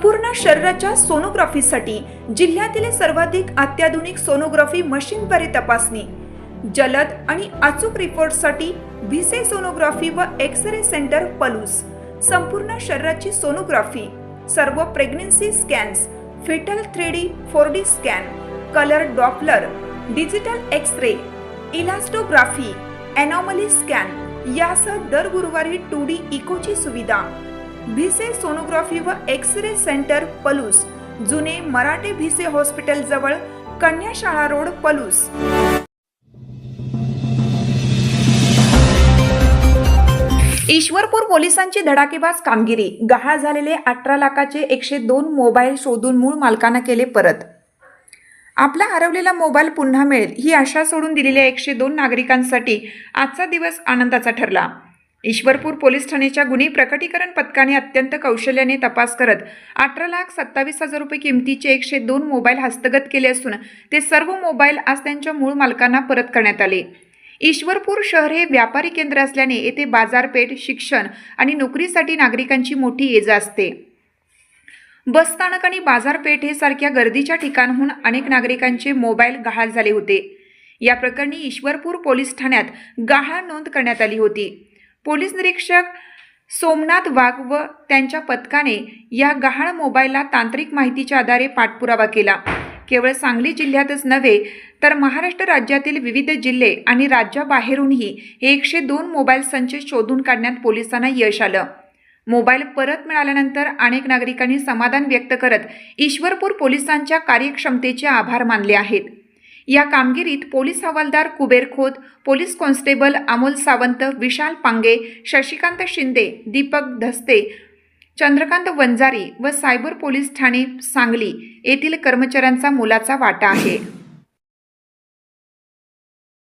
संपूर्ण शरीराच्या सोनोग्राफीसाठी जिल्ह्यातील सर्वाधिक अत्याधुनिक सोनोग्राफी मशीनद्वारे तपासणी, जलद आणि अचूक रिपोर्टसाठी भिसे सोनोग्राफी व एक्स-रे सेंटर पलूस। संपूर्ण शरीराची सोनोग्राफी, सर्व pregnancy scans, fetal 3D 4D scan, colour doppler, digital x-ray, elastography, anomaly scan यासह दर गुरुवारी 2D इकोची सुविधा। भिसे सोनोग्राफी व एक्स-रे सेंटर पलूस, जुने मराठे भिसे हॉस्पिटल जवळ, कन्याशाळा रोड, पलूस। ईश्वरपूर पोलिसांची धडाकेबाज कामगिरी। गहाळ झालेले 18 लाखाचे 102 मोबाईल शोधून मूळ मालकांना केले परत। आपला हरवलेला मोबाईल पुन्हा मिळेल ही आशा सोडून दिलेल्या 102 नागरिकांसाठी आजचा दिवस आनंदाचा ठरला। ईश्वरपूर पोलीस ठाण्याच्या गुन्हे प्रकटीकरण पथकाने अत्यंत कौशल्याने तपास करत 18,27,000 रुपये किमतीचे 102 मोबाईल हस्तगत केले असून ते सर्व मोबाईल आज त्यांच्या मूळ मालकांना परत करण्यात आले। ईश्वरपूर शहर हे व्यापारी केंद्र असल्याने येथे बाजारपेठ, शिक्षण आणि नोकरीसाठी नागरिकांची मोठी ये-जा असते। बसस्थानक आणि बाजारपेठेसारख्या गर्दीच्या ठिकाणाहून अनेक नागरिकांचे मोबाईल गहाळ झाले होते। या प्रकरणी ईश्वरपूर पोलीस ठाण्यात गहाळ नोंद करण्यात आली होती। पोलीस निरीक्षक सोमनाथ वाघ व त्यांच्या पथकाने या गहाळ मोबाईलला तांत्रिक माहितीच्या आधारे पाठपुरावा केला। केवळ सांगली जिल्ह्यातच नव्हे तर महाराष्ट्र राज्यातील विविध जिल्हे आणि राज्याबाहेरूनही हे 102 मोबाईल संच शोधून काढण्यात पोलिसांना यश आलं। मोबाईल परत मिळाल्यानंतर अनेक नागरिकांनी समाधान व्यक्त करत ईश्वरपूर पोलिसांच्या कार्यक्षमतेचे आभार मानले आहेत। या कामगिरीत पोलीस हवालदार कुबेर खोत, पोलीस कॉन्स्टेबल अमोल सावंत, विशाल पांगे, शशिकांत शिंदे, दीपक धस्ते, चंद्रकांत वंजारी व सायबर पोलीस ठाणे सांगली येथील कर्मचाऱ्यांचा मोलाचा वाटा आहे।